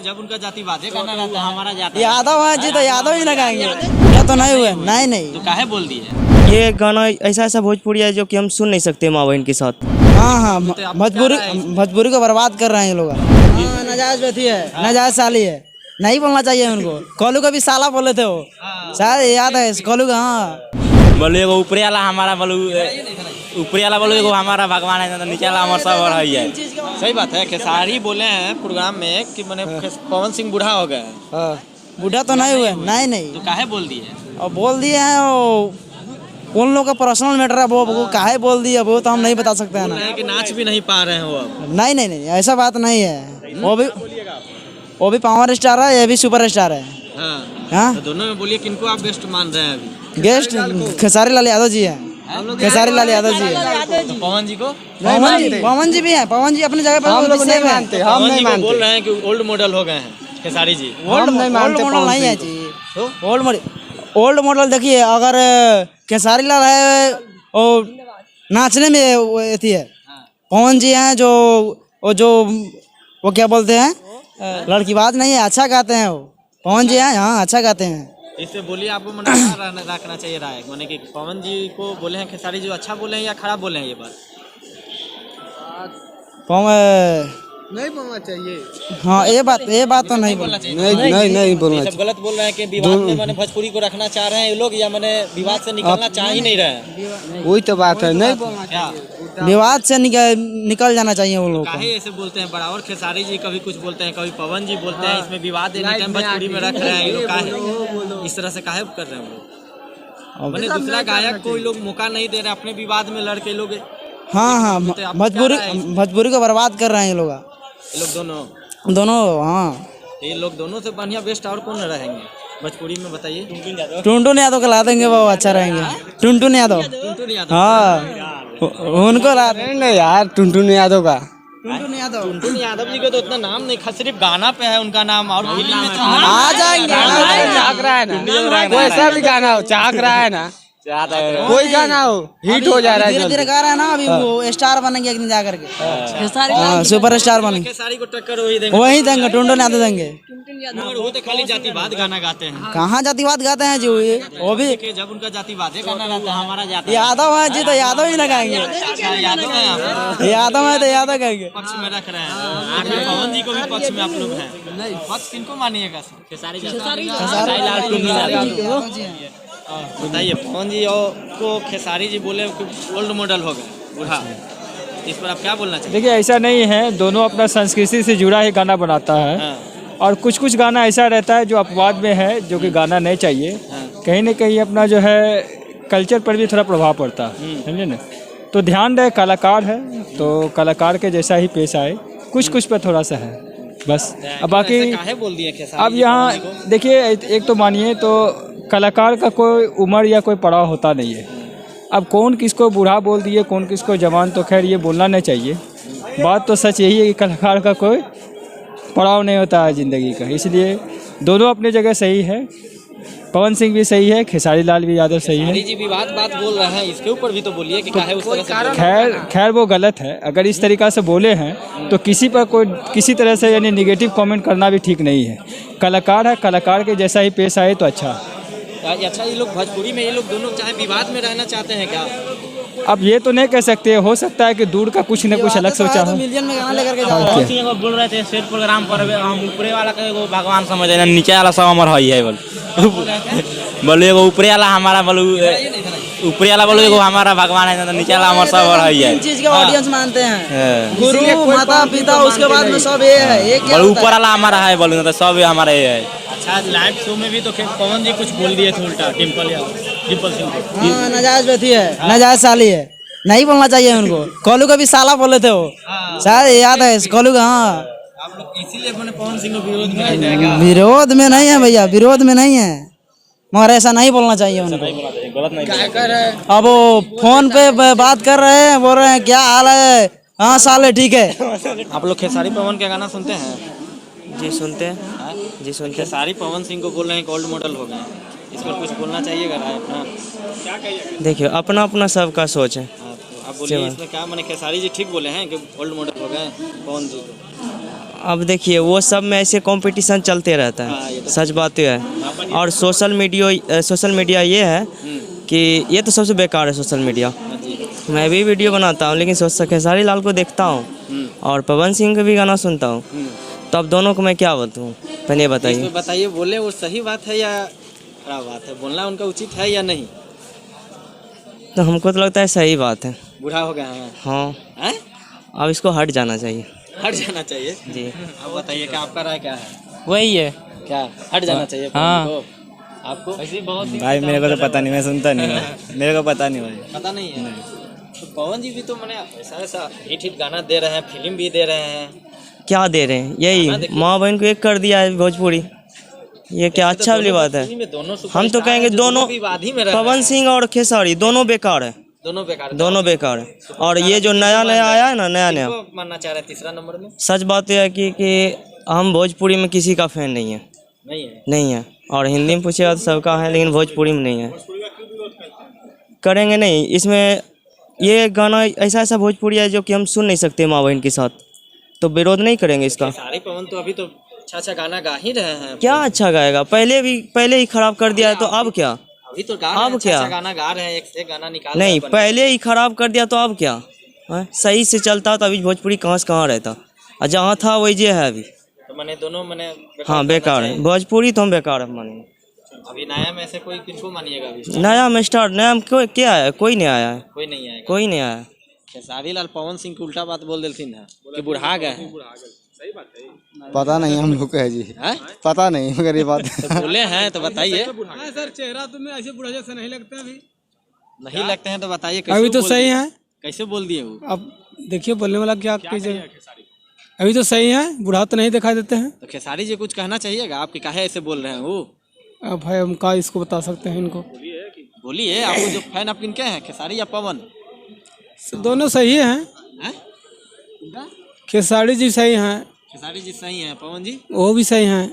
जब उनका जातिवाद गाना रहता है, हमारा जाति यादव है जी तो यादव ही लगाएंगे। क्या तो नहीं हुए, नहीं तो काहे बोल दिए? ये गाना ऐसा भोजपुरी है जो कि हम सुन नहीं सकते माँ बहन के साथ। हाँ भोजपुरी को बर्बाद कर रहे हैं ये लोग। हाँ नजायज बेटी है, नजायज साली है, नहीं बोलना चाहिए उनको। कोलू को भी साला बोले थे वो, शायद याद है कोलू का। हाँ बोलो एगो ऊपरी वाला हमारा, बोलो ऊपरी वाला बोलो एगो हमारा भगवान है, तो नीचे वाला हमारा सब है। सही बात है। खेसारी बोले हैं प्रोग्राम में कि मैंने पवन सिंह बूढ़ा हो गया है। बूढ़ा तो नहीं हुए, नहीं तो काहे बोल दिए? और बोल दिए हैं वो उन लोगों का पर्सनल मैटर है, वो काहे बोल दिया वो तो हम नहीं बता सकते हैं ना। कि नाच भी नहीं पा रहे हैं वो अब। नहीं ऐसा बात नहीं है। वो भी पावर स्टार है, ये भी सुपर स्टार है। हाँ तो दोनों में बोलिए किनको आप बेस्ट मान रहे हैं अभी? गेस्ट खेसारी लाल यादव जी है, खेसारी लाल यादव जी है। तो पवन जी को? पवन जी भी है, पवन जी अपनी जगह पर हम नहीं मानते। हम नहीं मानते। बोल रहे हैं कि ओल्ड मॉडल हो गए हैं खेसारी जी। ओल्ड मॉडल नहीं है जी। ओल्ड मॉडल देखिए, अगर खेसारी लाल है और नाचने में वो अथी है। पवन जी हैं जो वो क्या बोलते हैं, लड़की बात नहीं है, अच्छा गाते हैं वो। पवन जी हैं, हाँ अच्छा गाते हैं। इससे बोलिए आपको मन रखना चाहिए राय, माने कि पवन जी को बोले हैं खेसारी जी अच्छा बोले हैं या खराब बोले हैं? ये बात नहीं बोलना चाहिए। हाँ ये बात तो नहीं बोलना चाहिए। नहीं बोलना चाहिए। सब गलत बोल रहे हैं कि विवाद में मैंने भोजपुरी को रखना चाह रहे हैं ये लोग, या मैंने विवाद से निकलना चाह ही नहीं रहे हैं। वही तो बात है, नहीं बोलना चाहिए। विवाद से निकल जाना चाहिए वो लोग। काहे ऐसे बोलते हैं? बराबर खेसारी जी कभी कुछ बोलते हैं, कभी पवन जी बोलते हैं, इसमें विवाद भोजपुरी में रख रहे हैं ये लोग। काहे इस तरह से काहे कर रहे हैं वो लोग? मैंने दूसरा गायक को लोग मौका नहीं दे रहे, अपने विवाद में लड़के लोग। हाँ भोजपुरी को बर्बाद कर रहे हैं ये लोग। ये लोग दोनों हाँ, ये लोग दोनों से बढ़िया बेस्ट और कौन रहेंगे भोजपुरी में बताइए? टुनटुन यादव को ला देंगे, वो अच्छा रहेंगे। टुनटुन यादव, हाँ उनको ला देंगे यार। टुनटुन यादव जी का तो उतना नाम नहीं, सिर्फ गाना पे है उनका नाम। और फिल्म में आ जाएंगे, चाक रहा है ना, वैसा भी गाना हो, चाक रहा है ना, कोई गाना हो हिट हो जा रहा है। धीरे-धीरे गा रहा है ना, अभी वो स्टार बनेंगे एक दिन जा करके, सुपर स्टार बनेंगे। खेसारी को टक्कर वही देंगे, टुनटुन यादव देंगे। वो तो खाली जातिवाद गाना गाते हैं। कहाँ जातिवाद गाते हैं जी? वो भी जब उनका जातिवाद गाना रहता है, हमारा जाति यादव है जी तो यादव ही लगाएंगे। यादव है तो यादव कहेंगे। पक्ष में रख रहे हैं पवन जी को भी पक्ष में आप लोग हैं। पक्ष किनको मानिएगा? खेसारी बताइए। पवन जी को खेसारी जी बोले ओल्ड मॉडल हो गए, बूढ़ा, इस पर आप क्या बोलना चाहिए? देखिए ऐसा नहीं है, दोनों अपना संस्कृति से जुड़ा ही गाना बनाता है। हाँ। और कुछ गाना ऐसा रहता है जो अपवाद में है, जो कि गाना नहीं चाहिए। हाँ। कहीं ना कहीं अपना जो है कल्चर पर भी थोड़ा प्रभाव पड़ता है, समझे ना। तो ध्यान रहे, कलाकार है तो कलाकार के जैसा ही पेश आए, कुछ पर थोड़ा सा है बस। अब बाकी बोल दिए अब यहाँ देखिए, एक तो मानिए तो कलाकार का कोई उम्र या कोई पड़ाव होता नहीं है। अब कौन किसको बूढ़ा बोल दिए, कौन किसको जवान, तो खैर ये बोलना नहीं चाहिए। बात तो सच यही है कि कलाकार का कोई पड़ाव नहीं होता है ज़िंदगी का, इसलिए दोनों अपनी जगह सही है। पवन सिंह भी सही है, खेसारी लाल भी यादव सही है। जी विवाद बात बोल रहे हैं, इसके ऊपर भी तो बोलिए कि काहे उस तरह से। खैर वो गलत है। अगर इस तरीक़ा से बोले हैं तो किसी पर कोई किसी तरह से यानी निगेटिव कमेंट करना भी ठीक नहीं है। कलाकार है, कलाकार के जैसा ही पेश आए तो अच्छा। अच्छा, ये लोग भोजपुरी में ये लोग दोनों चाहे विवाद में रहना चाहते हैं क्या? अब ये तो नहीं कह सकते, हो सकता है कि दूर का कुछ न कुछ अलग सोचा हो। मिलियन में गाना लेकर के जा रहे हैं। बोल रहे थे स्टेज प्रोग्राम पर हम ऊपरे वाला को भगवान समझ रहे, नीचे वाला सब हमारा है। बोलो एगो ऊपरे वाला हमारा, बोलो ऊपरी वाला बोलो एगो हमारा भगवान है, तो नीचे वाला हमारा सब है। चीज के ऑडियंस मानते हैं, गुरु माता पिता, उसके बाद में सब ये है। ये क्या ऊपर वाला हमारा है, बोलो तो सब हमारा ये है। अच्छा, लाइव शो में भी तो पवन जी कुछ बोल दिए थे उल्टा डिम्पल सिंह को। हाँ नजायज बेटी है, नजायज साली है, नहीं बोलना चाहिए उनको। कोलू को भी साला बोले थे वो, शायद याद है कोलू का। हाँ आप लोग इसीलिए मैंने पवन सिंह को विरोध में जाएगा। विरोध में नहीं है भैया, विरोध में नहीं है, मगर ऐसा नहीं बोलना चाहिए उनको। अब वो फोन पे बात कर रहे हैं, बोल रहे हैं क्या हाल है, हाँ साले ठीक है। आप लोग खेसारी पवन के गाना सुनते हैं? जी सुनते हैं, जी सुनते हैं। खेसारी पवन सिंह को बोल रहे हैं गोल्ड मॉडल हो गए, इस पर कुछ बोलना चाहिएगा राय अपना? देखिए अपना अपना सबका सोच है। आप बोलिए इसमें क्या, मैंने खेसारी जी ठीक बोले हैं कि गोल्ड मॉडल हो गए पवन जी? अब देखिए वो सब में ऐसे कंपटीशन चलते रहता है, सच बात तो है। और सोशल मीडिया ये है कि ये तो सबसे बेकार है सोशल मीडिया। मैं भी वीडियो बनाता हूँ लेकिन खेसारी लाल को देखता हूँ और पवन सिंह का भी गाना सुनता हूँ, तो अब दोनों को मैं क्या बताऊँ, पहले ये बताइए। बताइए, बोले वो सही बात है या खराब बात है, बोलना उनका उचित है या नहीं? तो हमको तो लगता है सही बात है। बूढ़ा हो गया है। हाँ हैं? अब इसको हट जाना चाहिए। हट जाना चाहिए जी। अब बताइए कि आपका राय क्या है? वही है। क्या हट जाना चाहिए हाँ। पवन को? आपको ऐसी बहुत भाई मेरे को तो पता नहीं, मैं सुनता नहीं हूँ, मेरे को पता नहीं भाई। पता नहीं है। तो पवन जी भी तो मैंने ऐसा हिट गाना दे रहे हैं, फिल्म भी दे रहे हैं। क्या दे रहे हैं? यही माँ बहन को एक कर दिया है भोजपुरी, ये क्या अच्छा वाली बात है? हम तो कहेंगे दोनों, पवन सिंह और खेसारी दोनों बेकार है, दोनों बेकार है। और ये जो नया आया है ना, नया मानना चाह रहे हैं तीसरा नंबर में। सच बात यह है कि हम भोजपुरी में किसी का फैन नहीं है, नहीं है। और हिंदी में पूछेगा तो सबका है, लेकिन भोजपुरी में नहीं है। करेंगे नहीं इसमें, ये गाना ऐसा भोजपुरी है जो कि हम सुन नहीं सकते माँ बहन के साथ, तो विरोध नहीं करेंगे इसका। सारे पवन तो अभी तो अच्छा गाना गा ही रहे हैं। क्या अच्छा गाएगा? पहले ही खराब कर दिया है, तो अब क्या? अभी तो गा अब क्या गाना गा रहे हैं, एक से गाना निकाल नहीं, पहले ही खराब कर दिया तो अब क्या? सही से चलता तो अभी भोजपुरी कहाँ से कहाँ रहता, और जहाँ था वही जे है अभी। तो मैंने दोनों हाँ बेकार है भोजपुरी, तो हम बेकार है मानेंगे। अभी नया में से कोई किनको मानिएगा? अभी नया में स्टार नया में क्या आया? कोई नहीं आया है, कोई नहीं आया। खेसारी लाल पवन सिंह को उल्टा बात बोल देती ना कि बुढ़ा गए हैं। पता नहीं हम लोग को है जी, पता नहीं मगर ये बात तो बोले हैं तो बताइए। सर चेहरा तुम्हें ऐसे बुढ़ा जैसा नहीं लगता अभी। नहीं लगते हैं तो बताइए। अभी तो सही है। कैसे बोल दिए वो? अब देखिए बोलने वाला क्या कीजिए। अभी तो सही है, बुढ़ा तो नहीं दिखाई देते हैं। तो खेसारी जी कुछ कहना चाहिएगा, आपके काहे ऐसे बोल रहे हैं वो? अब भाई हम का इसको बता सकते हैं इनको। बोलिए, आपको जो फैन आप किनके हैं, खेसारी या पवन? दोनों सही हैं। खेसारी जी सही हैं। खेसारी जी सही हैं, पवन जी वो भी सही हैं।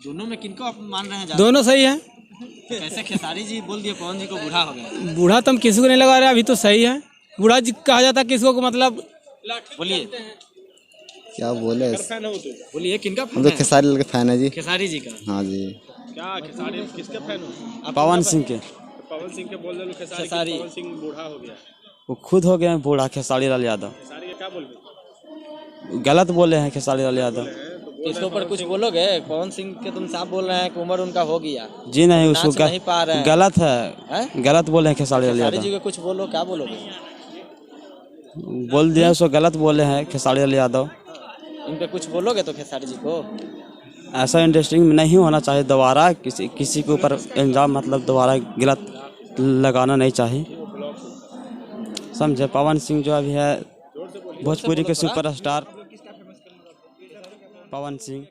दोनों में किनको आप मान रहे हैं? दोनों सही हैं। तो कैसे खेसारी जी बोल दिए पवन जी को बूढ़ा हो गया? बूढ़ा तो हम किसी को नहीं लगा रहे, अभी तो सही है। बूढ़ा जी कहा जाता है किसी को, मतलब बोलिए क्या बोले? बोलिए किनका हम तो खेसारी लाल के फैन है जी। खेसारी जी का? हाँ जी। क्या खेसारी किसके फैन हो? पवन सिंह के। पवन सिंह के बोल दे खेसारी पवन सिंह बूढ़ा हो गया। वो खुद हो गए बूढ़ा, खेसारी लाल यादव। खेसारी का क्या बोल? गलत बोले हैं खेसारी लाल यादव। इसके ऊपर कुछ बोलोगे? पवन सिंह के तुम साफ बोल रहे हैं कि उम्र उनका हो गया जी। नहीं, उसको नहीं पा रहे हैं। गलत है, गलत बोले हैं खेसारी लाल खेसारी यादव। जी को कुछ बोलो, क्या बोलोगे? बोल दिया, उसको गलत बोले हैं खेसारी लाल यादव। इन पे कुछ बोलोगे तो खेसारी जी को? ऐसा इंटरेस्टिंग नहीं होना चाहिए, दोबारा किसी के ऊपर इल्जाम मतलब दोबारा गलत लगाना नहीं चाहिए, समझे। पवन सिंह जो अभी है भोजपुरी के सुपरस्टार, पवन सिंह।